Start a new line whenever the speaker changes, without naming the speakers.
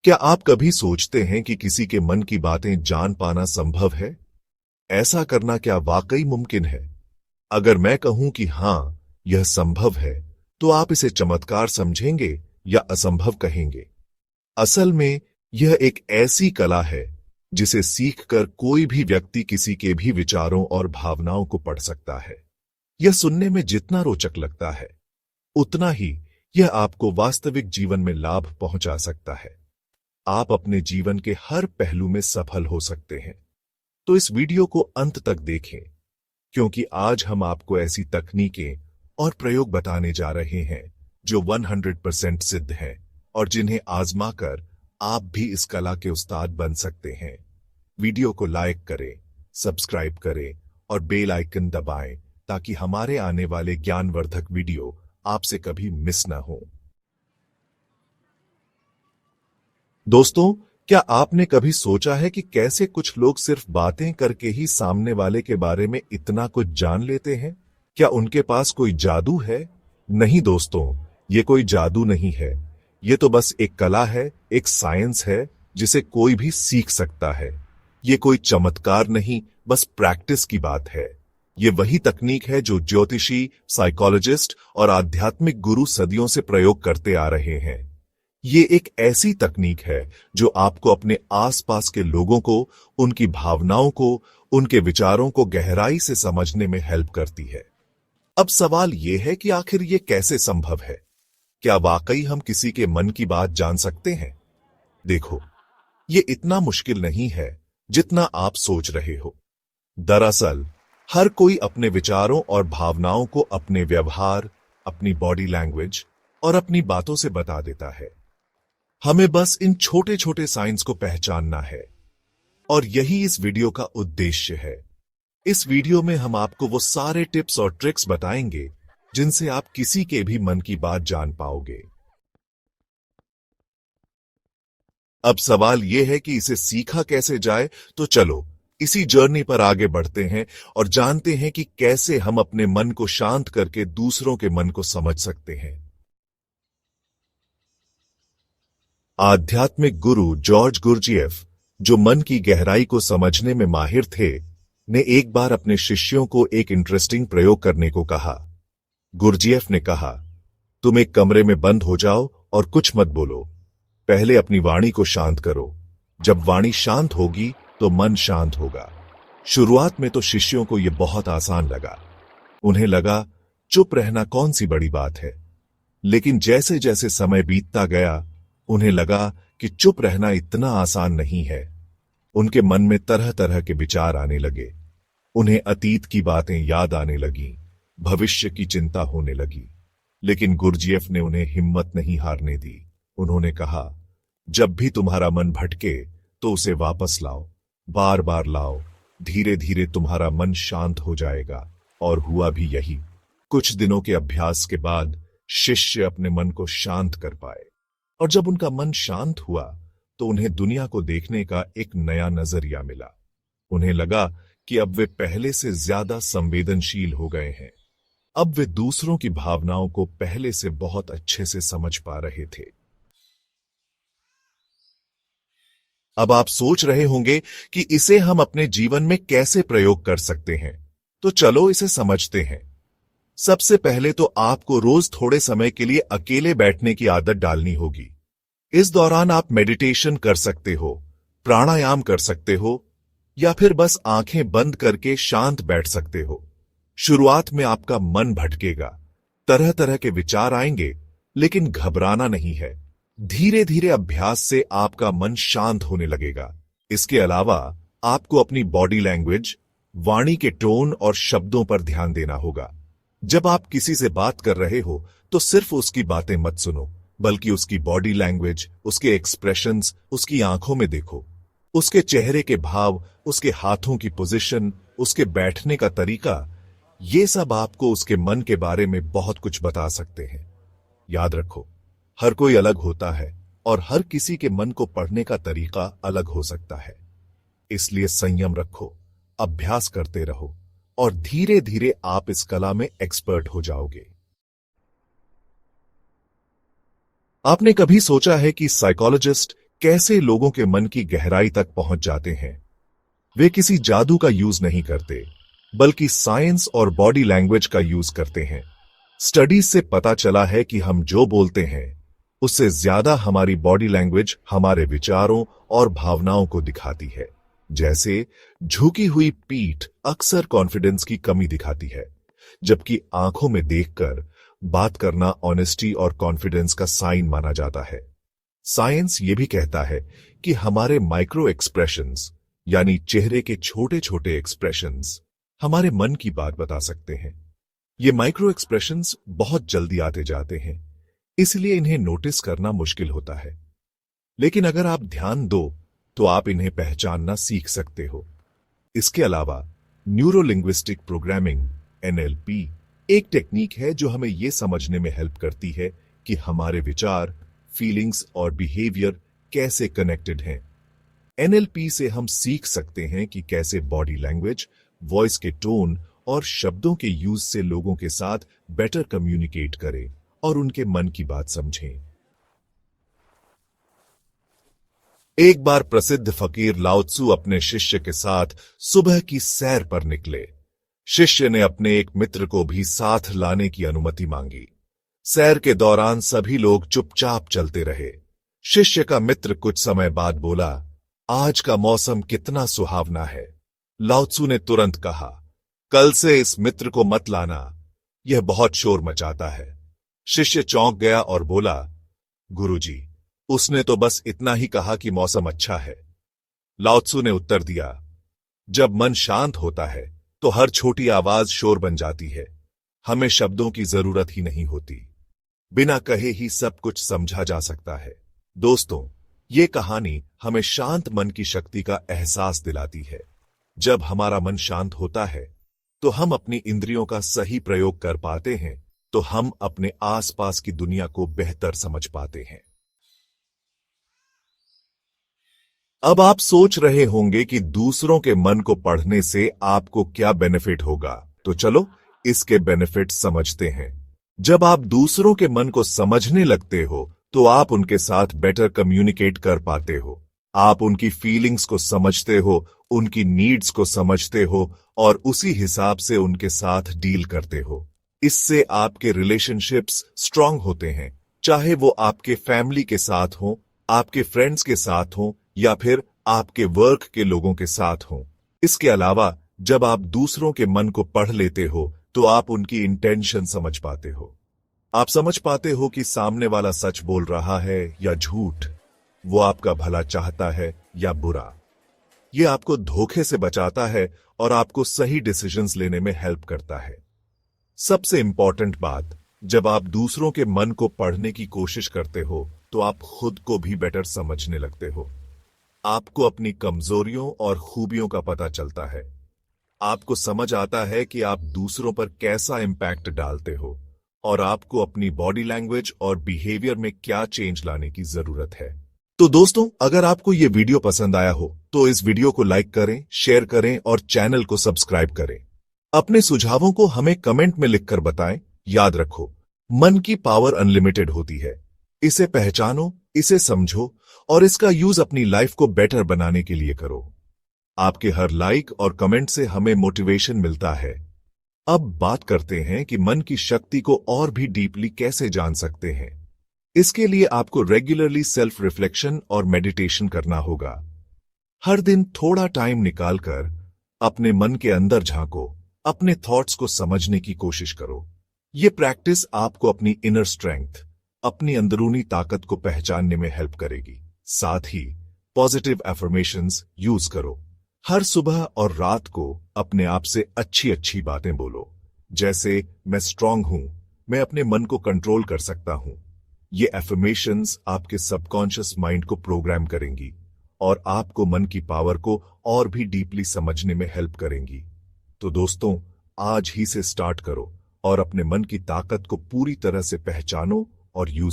क्या आप कभी सोचते हैं कि किसी के मन की बातें जान पाना संभव है? ऐसा करना क्या वाकई मुमकिन है? अगर मैं कहूं कि हां, यह संभव है, तो आप इसे चमत्कार समझेंगे या असंभव कहेंगे? असल में यह एक ऐसी कला है जिसे सीखकर कोई भी व्यक्ति किसी के भी विचारों और भावनाओं को पढ़ सकता है। यह सुनने में जितना रोचक लगता है, उतना ही यह आपको वास्तविक जीवन में लाभ पहुंचा सकता है। आप अपने जीवन के हर पहलू में सफल हो सकते हैं। तो इस वीडियो को अंत तक देखें, क्योंकि आज हम आपको ऐसी तकनीकें और प्रयोग बताने जा रहे हैं जो 100% सिद्ध हैं और जिन्हें आजमाकर आप भी इस कला के उस्ताद बन सकते हैं। वीडियो को लाइक करें, सब्सक्राइब करें और बेल आइकन दबाएं ताकि हमारे आने वाले ज्ञानवर्धक वीडियो आपसे कभी मिस ना हो। दोस्तों, क्या आपने कभी सोचा है कि कैसे कुछ लोग सिर्फ बातें करके ही सामने वाले के बारे में इतना कुछ जान लेते हैं? क्या उनके पास कोई जादू है? नहीं दोस्तों, ये कोई जादू नहीं है। ये तो बस एक कला है, एक साइंस है जिसे कोई भी सीख सकता है। ये कोई चमत्कार नहीं, बस प्रैक्टिस की बात है। ये वही तकनीक है जो ज्योतिषी, साइकोलॉजिस्ट और आध्यात्मिक गुरु सदियों से प्रयोग करते आ रहे हैं। ये एक ऐसी तकनीक है जो आपको अपने आसपास के लोगों को, उनकी भावनाओं को, उनके विचारों को गहराई से समझने में हेल्प करती है। अब सवाल यह है कि आखिर ये कैसे संभव है? क्या वाकई हम किसी के मन की बात जान सकते हैं? देखो, ये इतना मुश्किल नहीं है जितना आप सोच रहे हो। दरअसल, हर कोई अपने विचारों और भावनाओं को अपने व्यवहार, अपनी बॉडी लैंग्वेज और अपनी बातों से बता देता है। हमें बस इन छोटे छोटे साइंस को पहचानना है, और यही इस वीडियो का उद्देश्य है। इस वीडियो में हम आपको वो सारे टिप्स और ट्रिक्स बताएंगे जिनसे आप किसी के भी मन की बात जान पाओगे। अब सवाल यह है कि इसे सीखा कैसे जाए, तो चलो इसी जर्नी पर आगे बढ़ते हैं और जानते हैं कि कैसे हम अपने मन को शांत करके दूसरों के मन को समझ सकते हैं। आध्यात्मिक गुरु जॉर्ज गुरजिएफ, जो मन की गहराई को समझने में माहिर थे, ने एक बार अपने शिष्यों को एक इंटरेस्टिंग प्रयोग करने को कहा। गुरजिएफ ने कहा, तुम एक कमरे में बंद हो जाओ और कुछ मत बोलो। पहले अपनी वाणी को शांत करो। जब वाणी शांत होगी तो मन शांत होगा। शुरुआत में तो शिष्यों को यह बहुत आसान लगा। उन्हें लगा चुप रहना कौन सी बड़ी बात है। लेकिन जैसे जैसे समय बीतता गया, उन्हें लगा कि चुप रहना इतना आसान नहीं है। उनके मन में तरह तरह के विचार आने लगे। उन्हें अतीत की बातें याद आने लगीं, भविष्य की चिंता होने लगी। लेकिन गुरजिएफ ने उन्हें हिम्मत नहीं हारने दी। उन्होंने कहा, जब भी तुम्हारा मन भटके तो उसे वापस लाओ, बार बार लाओ। धीरे धीरे तुम्हारा मन शांत हो जाएगा। और हुआ भी यही। कुछ दिनों के अभ्यास के बाद शिष्य अपने मन को शांत कर पाए, और जब उनका मन शांत हुआ तो उन्हें दुनिया को देखने का एक नया नजरिया मिला। उन्हें लगा कि अब वे पहले से ज्यादा संवेदनशील हो गए हैं। अब वे दूसरों की भावनाओं को पहले से बहुत अच्छे से समझ पा रहे थे। अब आप सोच रहे होंगे कि इसे हम अपने जीवन में कैसे प्रयोग कर सकते हैं, तो चलो इसे समझते हैं। सबसे पहले तो आपको रोज थोड़े समय के लिए अकेले बैठने की आदत डालनी होगी। इस दौरान आप मेडिटेशन कर सकते हो, प्राणायाम कर सकते हो, या फिर बस आंखें बंद करके शांत बैठ सकते हो। शुरुआत में आपका मन भटकेगा, तरह तरह के विचार आएंगे, लेकिन घबराना नहीं है। धीरे धीरे अभ्यास से आपका मन शांत होने लगेगा। इसके अलावा आपको अपनी बॉडी लैंग्वेज, वाणी के टोन और शब्दों पर ध्यान देना होगा। जब आप किसी से बात कर रहे हो तो सिर्फ उसकी बातें मत सुनो, बल्कि उसकी बॉडी लैंग्वेज, उसके एक्सप्रेशंस, उसकी आंखों में देखो। उसके चेहरे के भाव, उसके हाथों की पोजीशन, उसके बैठने का तरीका, ये सब आपको उसके मन के बारे में बहुत कुछ बता सकते हैं। याद रखो, हर कोई अलग होता है और हर किसी के मन को पढ़ने का तरीका अलग हो सकता है। इसलिए संयम रखो, अभ्यास करते रहो, और धीरे धीरे आप इस कला में एक्सपर्ट हो जाओगे। आपने कभी सोचा है कि साइकोलॉजिस्ट कैसे लोगों के मन की गहराई तक पहुंच जाते हैं। वे किसी जादू का यूज नहीं करते, बल्कि साइंस और बॉडी लैंग्वेज का यूज करते हैं। स्टडीज से पता चला है कि हम जो बोलते हैं उससे ज्यादा हमारी बॉडी लैंग्वेज हमारे विचारों और भावनाओं को दिखाती है। जैसे झुकी हुई पीठ अक्सर कॉन्फिडेंस की कमी दिखाती है, जबकि आंखों में देखकर बात करना ऑनेस्टी और कॉन्फिडेंस का साइन माना जाता है। साइंस ये भी कहता है कि हमारे माइक्रो एक्सप्रेशंस यानी चेहरे के छोटे छोटे एक्सप्रेशंस हमारे मन की बात बता सकते हैं। ये माइक्रो एक्सप्रेशंस बहुत जल्दी आते जाते हैं, इसलिए इन्हें नोटिस करना मुश्किल होता है। लेकिन अगर आप ध्यान दो तो आप इन्हें पहचानना सीख सकते हो। इसके अलावा न्यूरो लिंग्विस्टिक प्रोग्रामिंग NLP एक टेक्निक है जो हमें यह समझने में हेल्प करती है कि हमारे विचार, फीलिंग्स और बिहेवियर कैसे कनेक्टेड हैं। NLP से हम सीख सकते हैं कि कैसे बॉडी लैंग्वेज, वॉइस के टोन और शब्दों के यूज से लोगों के साथ बेटर कम्युनिकेट करें और उनके मन की बात समझें। एक बार प्रसिद्ध फकीर लाओ त्सु अपने शिष्य के साथ सुबह की सैर पर निकले। शिष्य ने अपने एक मित्र को भी साथ लाने की अनुमति मांगी। सैर के दौरान सभी लोग चुपचाप चलते रहे। शिष्य का मित्र कुछ समय बाद बोला, आज का मौसम कितना सुहावना है। लाओ त्सु ने तुरंत कहा, कल से इस मित्र को मत लाना, यह बहुत शोर मचाता है। शिष्य चौंक गया और बोला, गुरुजी, उसने तो बस इतना ही कहा कि मौसम अच्छा है। लाओ त्सु ने उत्तर दिया, जब मन शांत होता है तो हर छोटी आवाज शोर बन जाती है। हमें शब्दों की जरूरत ही नहीं होती, बिना कहे ही सब कुछ समझा जा सकता है। दोस्तों, ये कहानी हमें शांत मन की शक्ति का एहसास दिलाती है। जब हमारा मन शांत होता है तो हम अपनी इंद्रियों का सही प्रयोग कर पाते हैं, तो हम अपने आसपास की दुनिया को बेहतर समझ पाते हैं। अब आप सोच रहे होंगे कि दूसरों के मन को पढ़ने से आपको क्या बेनिफिट होगा, तो चलो इसके बेनिफिट समझते हैं। जब आप दूसरों के मन को समझने लगते हो तो आप उनके साथ बेटर कम्युनिकेट कर पाते हो। आप उनकी फीलिंग्स को समझते हो, उनकी नीड्स को समझते हो और उसी हिसाब से उनके साथ डील करते हो। इससे आपके रिलेशनशिप्स स्ट्रांग होते हैं, चाहे वो आपके फैमिली के साथ हो, आपके फ्रेंड्स के साथ हो या फिर आपके वर्क के लोगों के साथ हो। इसके अलावा जब आप दूसरों के मन को पढ़ लेते हो तो आप उनकी इंटेंशन समझ पाते हो। आप समझ पाते हो कि सामने वाला सच बोल रहा है या झूठ, वो आपका भला चाहता है या बुरा। ये आपको धोखे से बचाता है और आपको सही डिसीजंस लेने में हेल्प करता है। सबसे इंपॉर्टेंट बात, जब आप दूसरों के मन को पढ़ने की कोशिश करते हो तो आप खुद को भी बेटर समझने लगते हो। आपको अपनी कमजोरियों और खूबियों का पता चलता है। आपको समझ आता है कि आप दूसरों पर कैसा इंपैक्ट डालते हो और आपको अपनी बॉडी लैंग्वेज और बिहेवियर में क्या चेंज लाने की जरूरत है। तो दोस्तों, अगर आपको यह वीडियो पसंद आया हो तो इस वीडियो को लाइक करें, शेयर करें और चैनल को सब्सक्राइब करें। अपने सुझावों को हमें कमेंट में लिखकर बताएं। याद रखो, मन की पावर अनलिमिटेड होती है। इसे पहचानो, इसे समझो और इसका यूज अपनी लाइफ को बेटर बनाने के लिए करो। आपके हर लाइक और कमेंट से हमें मोटिवेशन मिलता है। अब बात करते हैं कि मन की शक्ति को और भी डीपली कैसे जान सकते हैं। इसके लिए आपको रेगुलरली सेल्फ रिफ्लेक्शन और मेडिटेशन करना होगा। हर दिन थोड़ा टाइम निकालकर अपने मन के अंदर झांको, अपने थॉट्स को समझने की कोशिश करो। ये प्रैक्टिस आपको अपनी इनर स्ट्रेंथ, अपनी अंदरूनी ताकत को पहचानने में हेल्प करेगी। साथ ही पॉजिटिव अफर्मेशंस यूज करो। हर सुबह और रात को अपने आप से अच्छी अच्छी बातें बोलो, जैसे मैं स्ट्रांग हूं, मैं अपने मन को कंट्रोल कर सकता हूं। ये अफर्मेशंस आपके सबकॉन्शियस माइंड को प्रोग्राम करेंगी और आपको मन की पावर को और भी डीपली समझने में हेल्प करेंगी। तो दोस्तों, आज ही से स्टार्ट करो और अपने मन की ताकत को पूरी तरह से पहचानो और यूज